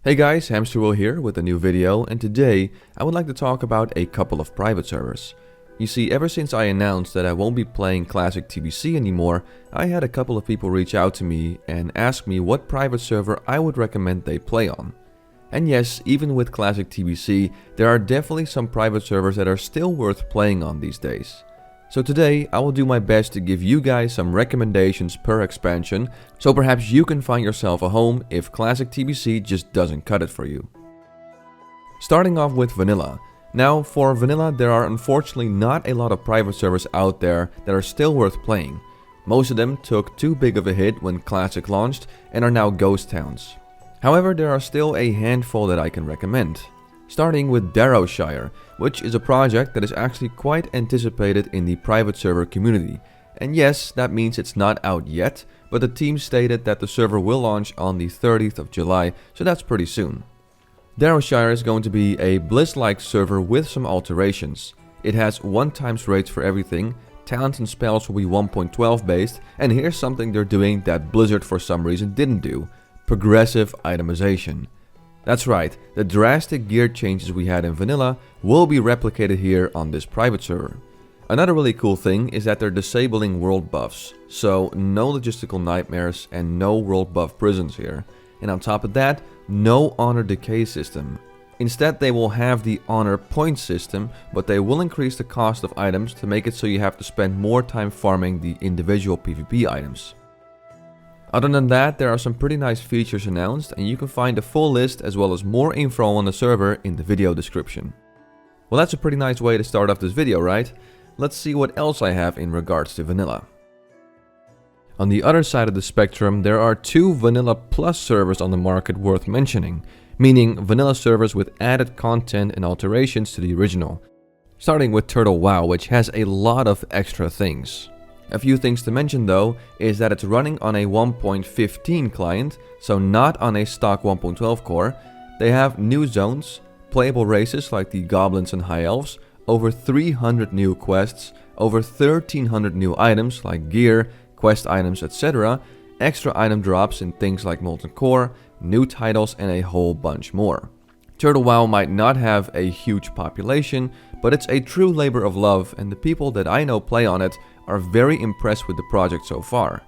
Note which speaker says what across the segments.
Speaker 1: Hey guys, Hamsterwheel here with a new video, and today I would like to talk about a couple of private servers. You see, ever since I announced that I won't be playing Classic TBC anymore, I had a couple of people reach out to me and ask me what private server I would recommend they play on. And yes, even with Classic TBC, there are definitely some private servers that are still worth playing on these days. So today I will do my best to give you guys some recommendations per expansion, so perhaps you can find yourself a home if Classic TBC just doesn't cut it for you. Starting off with Vanilla. Now for Vanilla there are unfortunately not a lot of private servers out there that are still worth playing. Most of them took too big of a hit when Classic launched and are now ghost towns. However, there are still a handful that I can recommend. Starting with Darrowshire, which is a project that is actually quite anticipated in the private server community. And yes, that means it's not out yet, but the team stated that the server will launch on the 30th of July, so that's pretty soon. Darrowshire is going to be a Bliss-like server with some alterations. It has 1x rates for everything, talents and spells will be 1.12 based, and here's something they're doing that Blizzard for some reason didn't do: progressive itemization. That's right, the drastic gear changes we had in Vanilla will be replicated here on this private server. Another really cool thing is that they're disabling world buffs, so no logistical nightmares and no world buff prisons here. And on top of that, no honor decay system. Instead they will have the honor point system, but they will increase the cost of items to make it so you have to spend more time farming the individual PvP items. Other than that, there are some pretty nice features announced, and you can find a full list as well as more info on the server in the video description. Well, that's a pretty nice way to start off this video, right? Let's see what else I have in regards to Vanilla. On the other side of the spectrum, there are two Vanilla Plus servers on the market worth mentioning, meaning Vanilla servers with added content and alterations to the original. Starting with Turtlewow, which has a lot of extra things. A few things to mention though is that it's running on a 1.15 client, so not on a stock 1.12 core. They have new zones, playable races like the goblins and high elves, over 300 new quests, over 1300 new items like gear, quest items, etc., extra item drops in things like molten core, new titles, and a whole bunch more. Turtlewow might not have a huge population, but it's a true labor of love, and the people that I know play on it are very impressed with the project so far.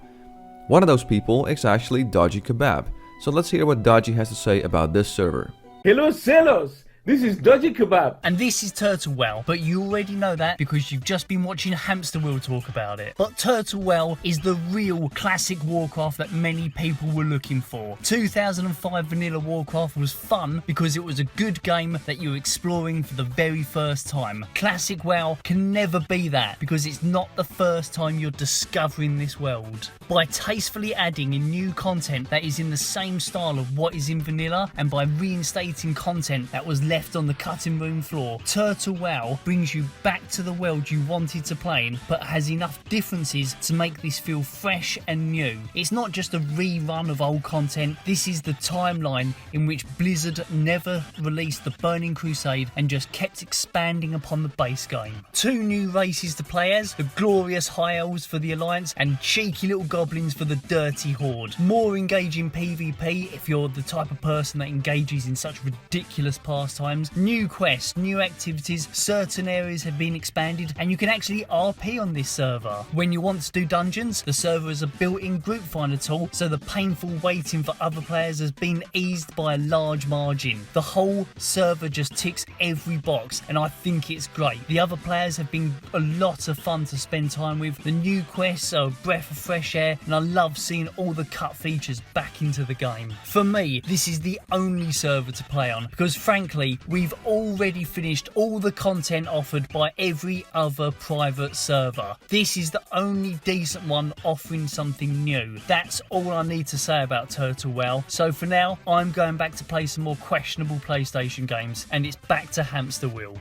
Speaker 1: One of those people is actually Dodgy Kebab, so let's hear what Dodgy has to say about this server.
Speaker 2: Hello Celos! This is Dodgy Kebab.
Speaker 3: And this is Turtlewow, but you already know that because you've just been watching Hamsterwheel talk about it. But Turtlewow is the real classic Warcraft that many people were looking for. 2005 Vanilla Warcraft was fun because it was a good game that you were exploring for the very first time. Classic WoW can never be that because it's not the first time you're discovering this world. By tastefully adding in new content that is in the same style of what is in Vanilla, and by reinstating content that was left on the cutting room floor, Turtlewow brings you back to the world you wanted to play in, but has enough differences to make this feel fresh and new. It's not just a rerun of old content, this is the timeline in which Blizzard never released the Burning Crusade and just kept expanding upon the base game. Two new races to play as, the glorious High Elves for the Alliance and cheeky little goblins for the Dirty Horde. More engaging PvP if you're the type of person that engages in such ridiculous pastimes. New quests, new activities, certain areas have been expanded, and you can actually RP on this server. When you want to do dungeons, the server has a built-in group finder tool, so the painful waiting for other players has been eased by a large margin. The whole server just ticks every box, and I think it's great. The other players have been a lot of fun to spend time with. The new quests are a breath of fresh air, and I love seeing all the cut features back into the game. For me, this is the only server to play on, because frankly, we've already finished all the content offered by every other private server. This is the only decent one offering something new. That's all I need to say about Turtlewow. So for now, I'm going back to play some more questionable PlayStation games, and it's back to Hamsterwheel.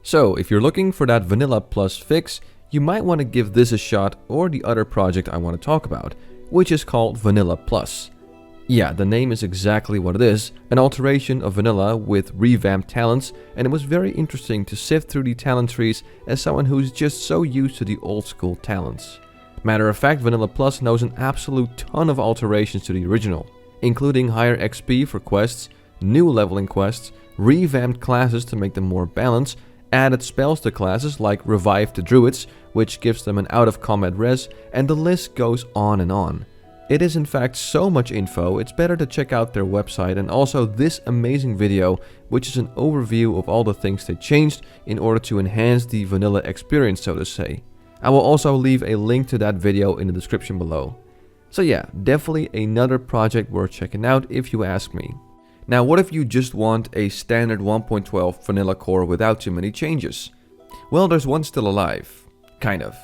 Speaker 1: So if you're looking for that Vanilla Plus fix, you might want to give this a shot, or the other project I want to talk about, which is called Vanilla Plus. Yeah, the name is exactly what it is, an alteration of Vanilla with revamped talents, and it was very interesting to sift through the talent trees as someone who's just so used to the old school talents. Matter of fact, Vanilla Plus knows an absolute ton of alterations to the original. including higher XP for quests, new leveling quests, revamped classes to make them more balanced, added spells to classes like Revive the Druids, which gives them an out-of-combat res, and the list goes on and on. It is in fact so much info, it's better to check out their website and also this amazing video, which is an overview of all the things they changed in order to enhance the vanilla experience, so to say. I will also leave a link to that video in the description below. So yeah, definitely another project worth checking out if you ask me. Now what if you just want a standard 1.12 vanilla core without too many changes? Well, there's one still alive. Kind of.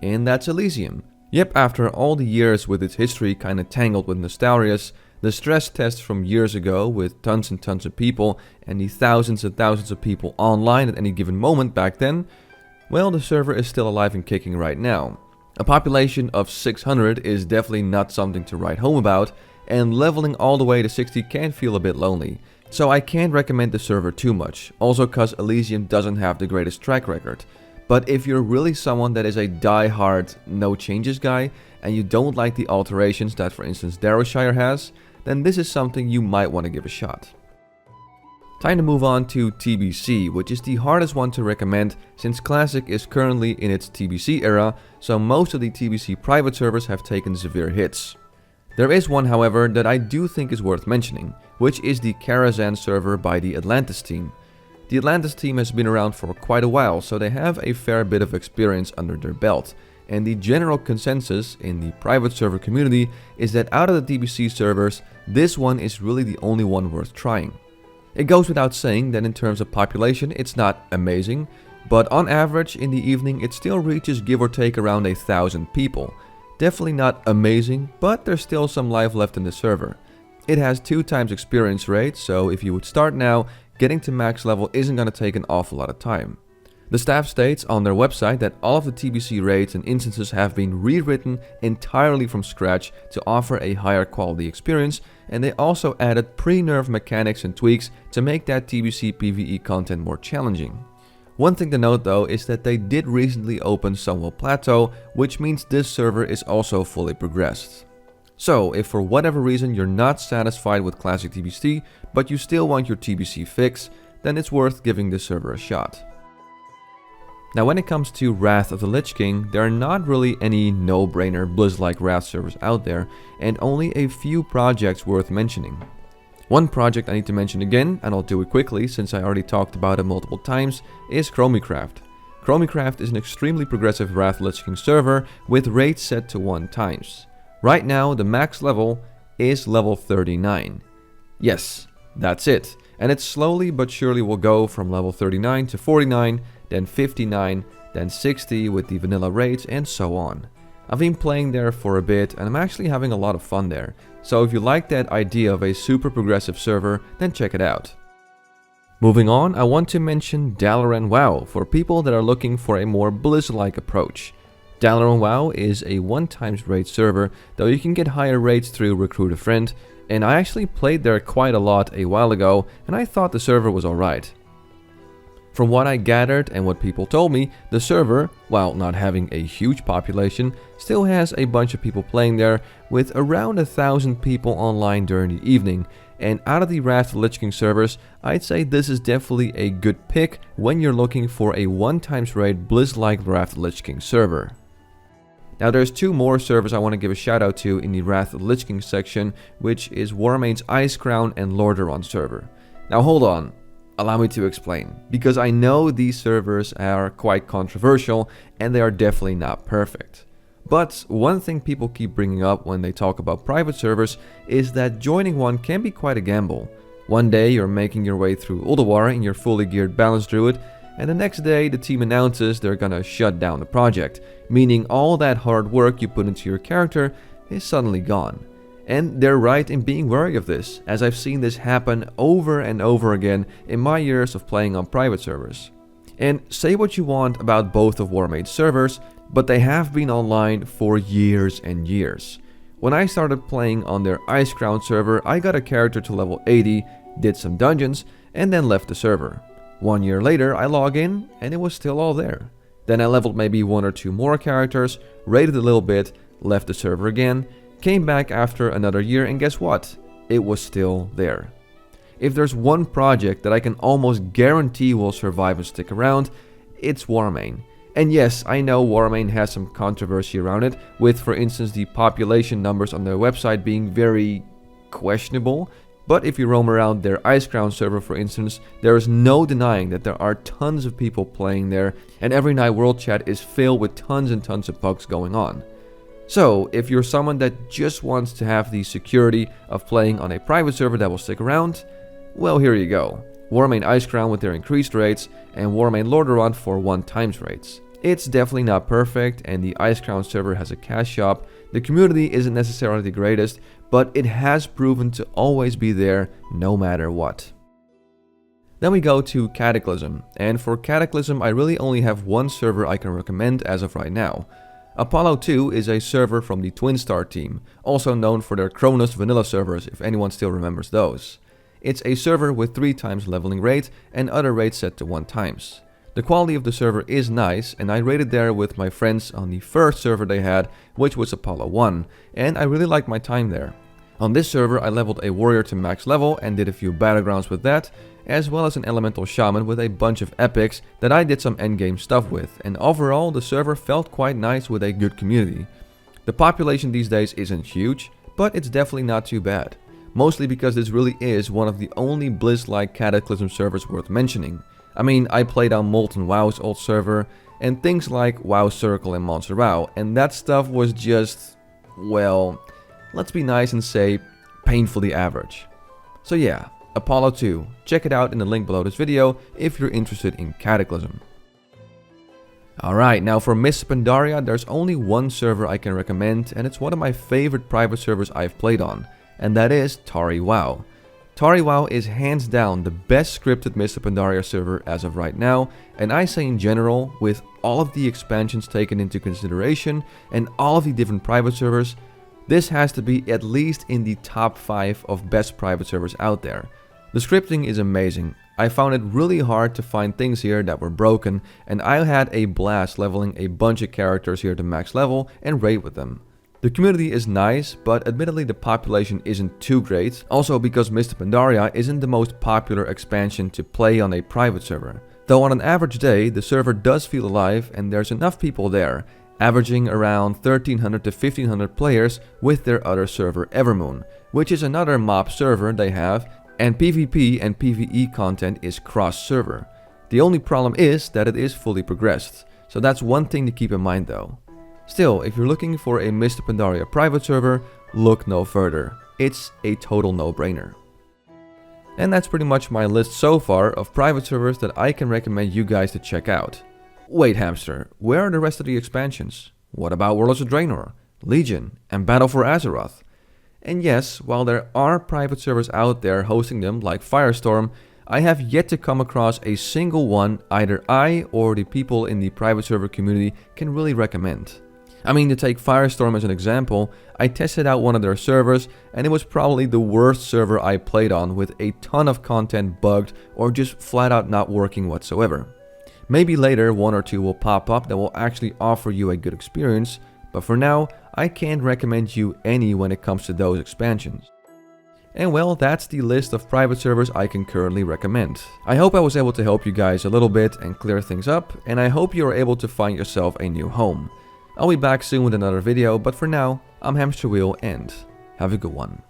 Speaker 1: And that's Elysium. Yep, after all the years with its history kinda tangled with nostalgias, the stress tests from years ago with tons and tons of people and the thousands and thousands of people online at any given moment back then, well, the server is still alive and kicking right now. A population of 600 is definitely not something to write home about, and leveling all the way to 60 can feel a bit lonely. So I can't recommend the server too much, also cause Elysium doesn't have the greatest track record. But if you're really someone that is a die-hard no changes guy, and you don't like the alterations that for instance Darrowshire has, then this is something you might want to give a shot. Time to move on to TBC, which is the hardest one to recommend since Classic is currently in its TBC era, so most of the TBC private servers have taken severe hits. There is one, however, that I do think is worth mentioning, which is the Karazhan server by the Atlantiss team. The Atlantiss team has been around for quite a while, so they have a fair bit of experience under their belt, and the general consensus in the private server community is that out of the TBC servers, this one is really the only one worth trying. It goes without saying that in terms of population it's not amazing, but on average in the evening it still reaches give or take around 1,000 people. Definitely not amazing, but there's still some life left in the server. It has 2 times experience rate, so if you would start now, getting to max level isn't going to take an awful lot of time. The staff states on their website that all of the TBC raids and instances have been rewritten entirely from scratch to offer a higher quality experience, and they also added pre-nerf mechanics and tweaks to make that TBC PvE content more challenging. One thing to note though is that they did recently open Sunwell Plateau, which means this server is also fully progressed. So, if for whatever reason you're not satisfied with Classic TBC, but you still want your TBC fix, then it's worth giving this server a shot. Now when it comes to Wrath of the Lich King, there are not really any no-brainer Blizz-like Wrath servers out there, and only a few projects worth mentioning. One project I need to mention again, and I'll do it quickly since I already talked about it multiple times, is Chromiecraft. Chromiecraft is an extremely progressive Wrath of the Lich King server with rates set to 1 times. Right now, the max level is level 39. Yes, that's it. And it slowly but surely will go from level 39 to 49, then 59, then 60 with the vanilla raids, and so on. I've been playing there for a bit and I'm actually having a lot of fun there. So if you like that idea of a super progressive server, then check it out. Moving on, I want to mention Dalaran WoW for people that are looking for a more Blizz-like approach. Dalaran WoW is a 1 times raid server, though you can get higher rates through Recruit a Friend, and I actually played there quite a lot a while ago, and I thought the server was alright. From what I gathered and what people told me, the server, while not having a huge population, still has a bunch of people playing there, with around 1,000 people online during the evening, and out of the Wrath of the Lich King servers, I'd say this is definitely a good pick when you're looking for a 1 times raid Blizz-like Wrath of the Lich King server. Now there's 2 more servers I want to give a shout out to in the Wrath of the Lich King section, which is Warmain's Icecrown and Lordaeron server. Now hold on, allow me to explain, because I know these servers are quite controversial and they are definitely not perfect. But one thing people keep bringing up when they talk about private servers is that joining one can be quite a gamble. One day you're making your way through Ulduar in your fully geared balanced druid, and the next day the team announces they're gonna shut down the project, meaning all that hard work you put into your character is suddenly gone. And they're right in being wary of this, as I've seen this happen over and over again in my years of playing on private servers. And say what you want about both of Warmane's servers, but they have been online for years and years. When I started playing on their Icecrown server, I got a character to level 80, did some dungeons, and then left the server. 1 year later, I log in, and it was still all there. Then I leveled maybe 1 or 2 more characters, raided a little bit, left the server again, came back after another year, and guess what? it was still there. If there's one project that I can almost guarantee will survive and stick around, it's Warmain. And yes, I know Warmain has some controversy around it, with for instance the population numbers on their website being very questionable. But if you roam around their Icecrown server for instance, there is no denying that there are tons of people playing there, and every night world chat is filled with tons and tons of bugs going on. So if you're someone that just wants to have the security of playing on a private server that will stick around, well, here you go. Warmain Icecrown with their increased rates and Warmain Lordaeron for 1x rates. It's definitely not perfect, and the Icecrown server has a cash shop. The community isn't necessarily the greatest, but it has proven to always be there no matter what. Then we go to Cataclysm, and for Cataclysm I really only have one server I can recommend as of right now. Apollo 2 is a server from the Twinstar team, also known for their Kronos vanilla servers if anyone still remembers those. It's a server with 3x leveling rate and other rates set to 1x. The quality of the server is nice, and I raided there with my friends on the first server they had, which was Apollo 1, and I really liked my time there. On this server I leveled a warrior to max level and did a few battlegrounds with that, as well as an elemental shaman with a bunch of epics that I did some endgame stuff with, and overall the server felt quite nice with a good community. The population these days isn't huge, but it's definitely not too bad. Mostly because this really is one of the only Blizz-like Cataclysm servers worth mentioning. I mean, I played on Molten WoW's old server, and things like WoW Circle and Monster WoW, and that stuff was just, well, let's be nice and say, painfully average. So yeah, Apollo 2, check it out in the link below this video if you're interested in Cataclysm. Alright, now for Mists of Pandaria, there's only one server I can recommend, and it's one of my favorite private servers I've played on, and that is Tauri WoW. Tauri WoW is hands down the best scripted Mists of Pandaria server as of right now, and I say in general, with all of the expansions taken into consideration and all of the different private servers, this has to be at least in the top 5 of best private servers out there. The scripting is amazing. I found it really hard to find things here that were broken, and I had a blast leveling a bunch of characters here to max level and raid with them. The community is nice, but admittedly the population isn't too great, also because Mists of Pandaria isn't the most popular expansion to play on a private server. Though on an average day, the server does feel alive and there's enough people there, averaging around 1300 to 1500 players with their other server Evermoon, which is another mob server they have, and PvP and PvE content is cross-server. The only problem is that it is fully progressed, so that's one thing to keep in mind though. Still, if you're looking for a Mists of Pandaria private server, look no further. It's a total no-brainer. And that's pretty much my list so far of private servers that I can recommend you guys to check out. Wait, Hamster, where are the rest of the expansions? What about Warlords of Draenor, Legion, and Battle for Azeroth? And yes, while there are private servers out there hosting them like Firestorm, I have yet to come across a single one either I or the people in the private server community can really recommend. I mean, to take Firestorm as an example, I tested out one of their servers and it was probably the worst server I played on, with a ton of content bugged or just flat out not working whatsoever. Maybe later one or two will pop up that will actually offer you a good experience, but for now I can't recommend you any when it comes to those expansions. And well, that's the list of private servers I can currently recommend. I hope I was able to help you guys a little bit and clear things up, and I hope you are able to find yourself a new home. I'll be back soon with another video, but for now, I'm Hamsterwheel and have a good one.